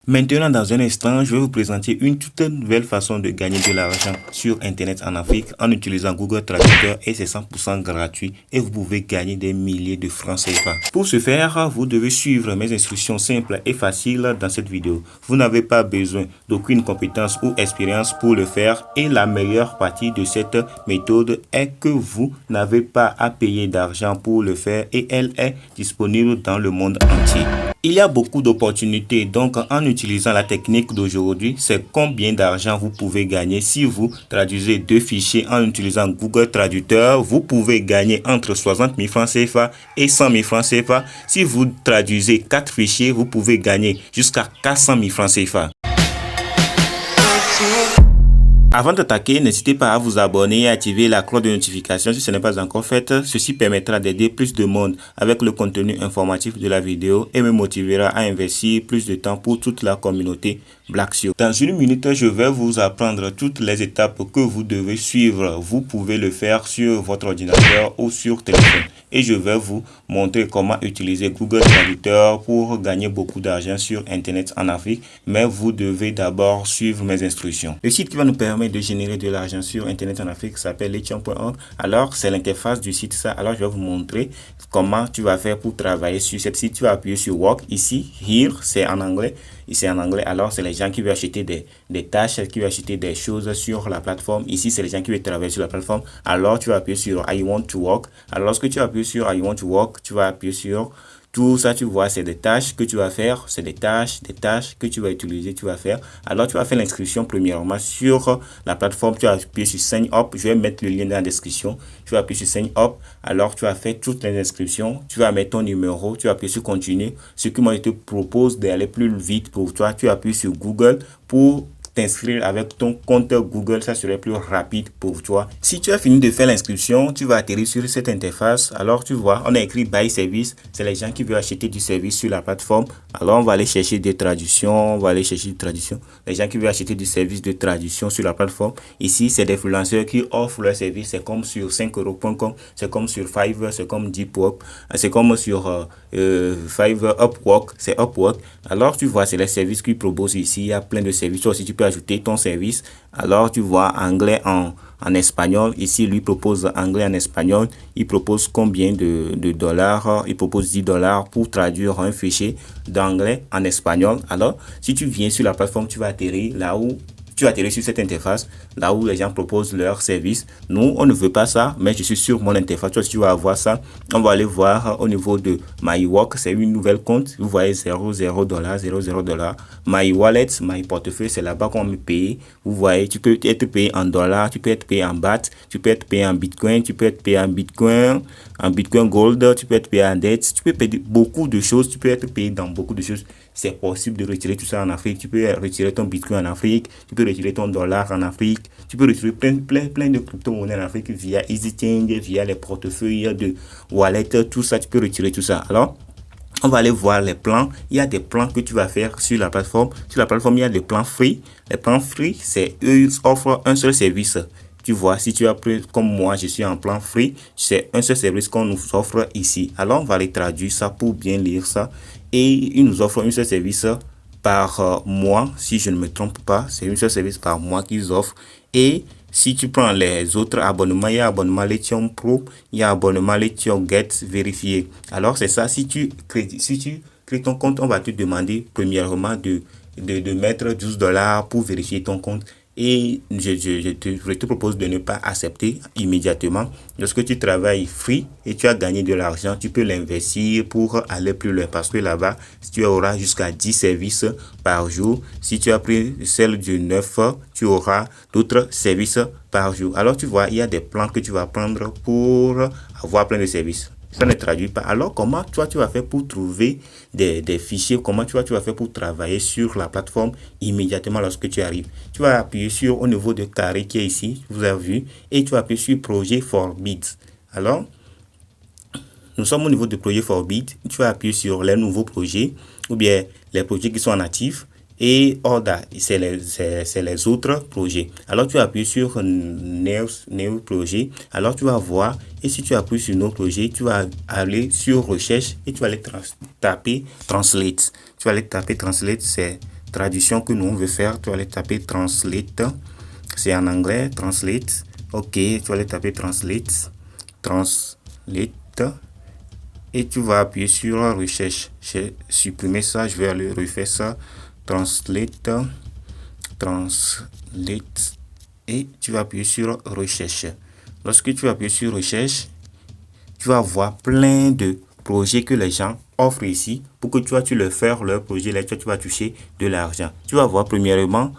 Maintenant, dans un instant, je vais vous présenter une toute nouvelle façon de gagner de l'argent sur Internet en Afrique en utilisant Google Traducteur et c'est 100% gratuit et vous pouvez gagner des milliers de francs CFA. Pour ce faire, vous devez suivre mes instructions simples et faciles dans cette vidéo. Vous n'avez pas besoin d'aucune compétence ou expérience pour le faire et la meilleure partie de cette méthode est que vous n'avez pas à payer d'argent pour le faire et elle est disponible dans le monde entier. Il y a beaucoup d'opportunités, donc en utilisant la technique d'aujourd'hui, c'est combien d'argent vous pouvez gagner si vous traduisez 2 fichiers en utilisant Google Traducteur. Vous pouvez gagner entre 60 000 francs CFA et 100 000 francs CFA. Si vous traduisez 4 fichiers, vous pouvez gagner jusqu'à 400 000 francs CFA. Avant d'attaquer, n'hésitez pas à vous abonner et activer la cloche de notification si ce n'est pas encore fait. Ceci permettra d'aider plus de monde avec le contenu informatif de la vidéo et me motivera à investir plus de temps pour toute la communauté Black SEO. Dans une minute, je vais vous apprendre toutes les étapes que vous devez suivre. Vous pouvez le faire sur votre ordinateur ou sur téléphone. Et je vais vous montrer comment utiliser Google Traducteur pour gagner beaucoup d'argent sur Internet en Afrique. Mais vous devez d'abord suivre mes instructions. Le site qui va nous permettre de générer de l'argent sur Internet en Afrique s'appelle Lithium.org. Alors, c'est l'interface du site ça. Alors, je vais vous montrer comment tu vas faire pour travailler sur cette site. Tu vas appuyer sur Work. Ici, Here, c'est en anglais. Ici, en anglais. Alors, c'est les gens qui veulent acheter des tâches, qui veulent acheter des choses sur la plateforme. Ici, c'est les gens qui veulent travailler sur la plateforme. Alors, tu vas appuyer sur I want to work. Alors, lorsque tu appuies sur I want to work, tu vas appuyer sur tout ça, tu vois, c'est des tâches que tu vas faire, c'est des tâches que tu vas utiliser, tu vas faire. Alors, tu vas faire l'inscription premièrement sur la plateforme, tu vas appuyer sur Sign Up. Je vais mettre le lien dans la description. Tu vas appuyer sur Sign Up. Alors, tu vas faire toutes les inscriptions. Tu vas mettre ton numéro, tu vas appuyer sur Continuer. Ce que moi, je te propose d'aller plus vite pour toi, tu appuies sur Google pour t'inscrire avec ton compte Google, ça serait plus rapide pour toi. Si tu as fini de faire l'inscription, tu vas atterrir sur cette interface. Alors tu vois, on a écrit Buy Service, c'est les gens qui veulent acheter du service sur la plateforme. Alors on va aller chercher des traductions, les gens qui veulent acheter du service de traduction sur la plateforme. Ici, c'est des influenceurs qui offrent leur service, c'est comme sur 5euros.com, c'est comme sur Fiverr, c'est comme Depop, c'est comme sur Fiverr, Upwork, c'est Upwork. Alors tu vois, c'est les services qu'ils proposent ici, il y a plein de services. Toi aussi, tu peux ajouter ton service. Alors tu vois anglais en espagnol. Ici, lui propose anglais en espagnol. Il propose combien de dollars? Il propose 10 dollars pour traduire un fichier d'anglais en espagnol. Alors, si tu viens sur la plateforme, tu vas atterrir là où tu vas atterrir sur cette interface, là où les gens proposent leurs services. Nous, on ne veut pas ça, mais je suis sur mon interface. Toi, si tu vas avoir ça, on va aller voir au niveau de My Work, c'est une nouvelle compte. Vous voyez 00 $, 00 $. My Wallet, My Portefeuille, c'est là-bas qu'on me paye. Vous voyez, tu peux être payé en dollars, tu peux être payé en BAT, tu peux être payé en Bitcoin, tu peux être payé en Bitcoin Gold, tu peux être payé en dette, tu peux payer beaucoup de choses, tu peux être payé dans beaucoup de choses. C'est possible de retirer tout ça en Afrique. Tu peux retirer ton Bitcoin en Afrique, tu peux retirer ton dollar en Afrique, tu peux retirer plein de crypto-monnaies en Afrique via EasyChange, via les portefeuilles de wallet, tout ça, tu peux retirer tout ça. Alors, on va aller voir les plans. Il y a des plans que tu vas faire sur la plateforme. Sur la plateforme, il y a des plans free. Les plans free, c'est eux, ils offrent un seul service. Tu vois, si tu as pris comme moi, je suis en plan free, c'est un seul service qu'on nous offre ici. Alors, on va aller traduire ça pour bien lire ça. Et ils nous offrent un seul service par mois, si je ne me trompe pas. C'est un seul service par mois qu'ils offrent. Et si tu prends les autres abonnements, il y a abonnement Lithium Pro, il y a abonnement Lithium Get vérifié. Alors, c'est ça. Si tu crées ton compte, on va te demander premièrement de mettre 12 dollars pour vérifier ton compte. Et je te propose de ne pas accepter immédiatement. Lorsque tu travailles free et tu as gagné de l'argent, tu peux l'investir pour aller plus loin. Parce que là-bas, tu auras jusqu'à 10 services par jour. Si tu as pris celle du 9, tu auras d'autres services par jour. Alors tu vois, il y a des plans que tu vas prendre pour avoir plein de services. Ça ne traduit pas. Alors, comment toi, tu vas faire pour trouver des fichiers? Comment tu vas faire pour travailler sur la plateforme immédiatement lorsque tu arrives? Tu vas appuyer sur, au niveau de carré qui est ici, vous avez vu, et tu vas appuyer sur Projet for Bid. Alors, nous sommes au niveau de Projet for Bid. Tu vas appuyer sur les nouveaux projets ou bien les projets qui sont en actif. Et Order, c'est les autres projets. Alors, tu appuies sur New Projet. Alors, tu vas voir. Et si tu appuies sur Nos projets, tu vas aller sur Recherche et tu vas aller taper Translate. Tu vas aller taper Translate, c'est traduction que nous on veut faire, tu vas aller taper translate. C'est en anglais, translate. Ok, tu vas aller taper translate. Et tu vas appuyer sur recherche. J'ai supprimé ça, je vais aller refaire ça. Translate. Et tu vas appuyer sur recherche. Lorsque tu vas appuyer sur recherche, tu vas voir plein de projets que les gens offrent ici pour que tu leur faire leur projet. Là, tu vas toucher de l'argent. Tu vas voir premièrement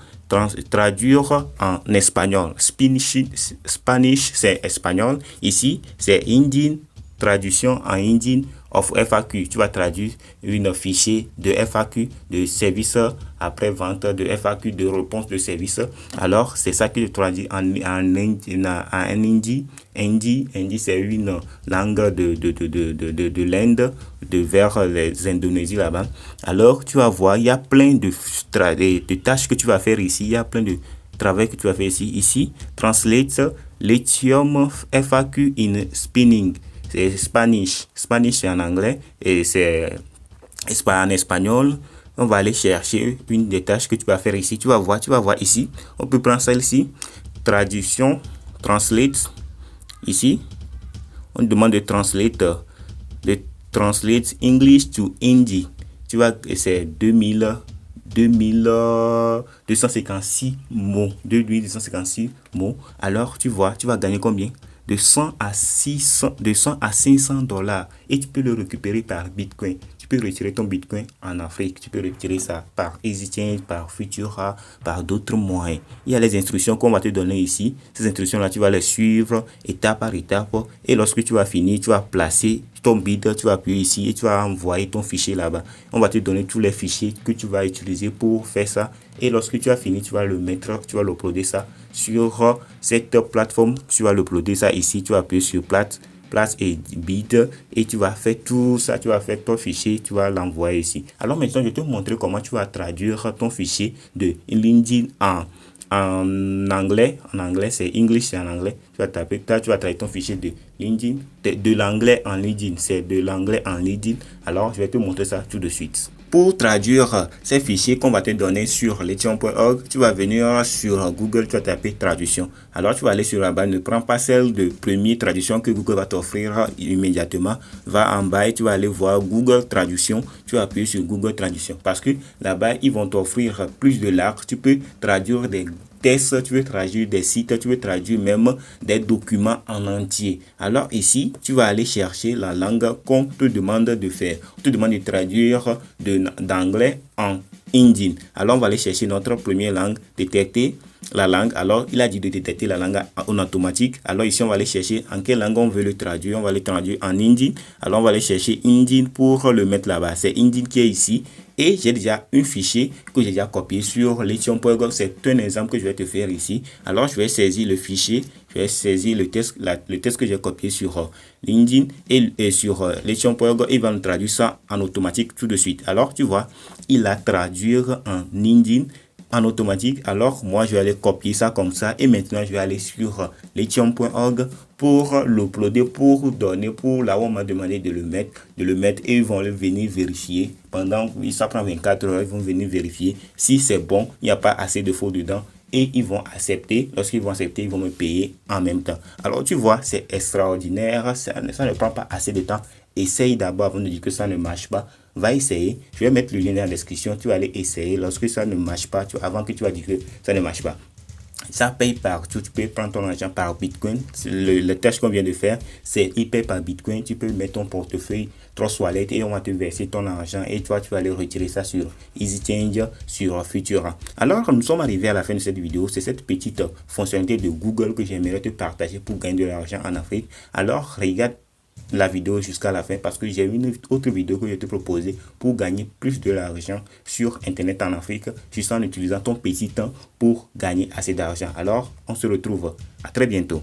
traduire en espagnol. Spanish, c'est espagnol. Ici, c'est Indian, traduction en Indian of FAQ. Tu vas traduire une fichier de FAQ, de service après vente, de FAQ, de réponse de service. Alors, c'est ça que je traduis en hindi. Hindi, c'est une langue de l'Inde, vers les Indonésies là-bas. Alors, tu vas voir, il y a plein de tâches que tu vas faire ici. Il y a plein de travail que tu vas faire ici. Ici, translate lithium FAQ in spinning. C'est Spanish. Spanish, c'est en anglais et c'est en espagnol. On va aller chercher une des tâches que tu vas faire ici. Tu vas voir ici. On peut prendre celle-ci. Traduction, translate. Ici, on demande de translate English to Hindi. Tu vois, c'est 2256 mots. 2256 mots. Alors, tu vois, tu vas gagner combien? De 100 à 500 $. Et tu peux le récupérer par Bitcoin. Tu peux retirer ton Bitcoin en Afrique. Tu peux retirer ça par EasyChange, par Futura, par d'autres moyens. Il y a les instructions qu'on va te donner ici. Ces instructions-là, tu vas les suivre étape par étape. Et lorsque tu vas finir, tu vas placer ton bid, tu vas appuyer ici et tu vas envoyer ton fichier là-bas. On va te donner tous les fichiers que tu vas utiliser pour faire ça. Et lorsque tu as fini, tu vas le mettre, tu vas l'uploader ça sur cette plateforme. Tu vas l'uploader ça ici. Tu vas appuyer sur place et bid et tu vas faire tout ça. Tu vas faire ton fichier, tu vas l'envoyer ici. Alors maintenant, je vais te montrer comment tu vas traduire ton fichier de LinkedIn en anglais. En anglais, c'est English, c'est en anglais. Tu vas taper, tu vas traduire ton fichier de LinkedIn, de l'anglais en LinkedIn. C'est de l'anglais en LinkedIn. Alors, je vais te montrer ça tout de suite. Pour traduire ces fichiers qu'on va te donner sur lithium.org, tu vas venir sur Google, tu vas taper traduction. Alors, tu vas aller sur la barre, ne prends pas celle de première traduction que Google va t'offrir immédiatement. Va en bas et tu vas aller voir Google Traduction. Tu vas appuyer sur Google Traduction parce que là-bas, ils vont t'offrir plus de large. Tu peux traduire des textes, tu veux traduire des sites, tu veux traduire même des documents en entier. Alors ici, tu vas aller chercher la langue qu'on te demande de faire. On te demande de traduire d'anglais en hindi. Alors on va aller chercher notre première langue, détecter la langue. Alors il a dit de détecter la langue en automatique. Alors ici on va aller chercher en quelle langue on veut le traduire. On va le traduire en hindi. Alors on va aller chercher hindi pour le mettre là-bas. C'est hindi qui est ici. Et j'ai déjà un fichier que j'ai déjà copié sur lithium.org. C'est un exemple que je vais te faire ici. Alors, je vais saisir le fichier. Je vais saisir le texte que j'ai copié sur LinkedIn et sur lithium.org. Il va nous traduire ça en automatique tout de suite. Alors, tu vois, il a traduit en LinkedIn en automatique. Alors, moi, je vais aller copier ça comme ça. Et maintenant, je vais aller sur lithium.org pour l'uploader, pour là où on m'a demandé de le mettre et ils vont venir vérifier. Ça prend 24 heures, ils vont venir vérifier si c'est bon, il n'y a pas assez de faux dedans. Et ils vont accepter. Lorsqu'ils vont accepter, ils vont me payer en même temps. Alors, tu vois, c'est extraordinaire. Ça ne prend pas assez de temps. Essaye d'abord avant de dire que ça ne marche pas. Va essayer. Je vais mettre le lien dans la description. Tu vas aller essayer. Lorsque ça ne marche pas, avant que tu vas dire que ça ne marche pas. Ça paye partout. Tu peux prendre ton argent par Bitcoin. Le test qu'on vient de faire, c'est il paye par Bitcoin. Tu peux mettre ton portefeuille, Trust Wallet et on va te verser ton argent. Et toi, tu vas aller retirer ça sur EasyChange, sur Futura. Alors, nous sommes arrivés à la fin de cette vidéo. C'est cette petite fonctionnalité de Google que j'aimerais te partager pour gagner de l'argent en Afrique. Alors, regarde la vidéo jusqu'à la fin parce que j'ai une autre vidéo que je vais te proposer pour gagner plus de l'argent sur internet en Afrique juste en utilisant ton petit temps pour gagner assez d'argent. Alors on se retrouve à très bientôt.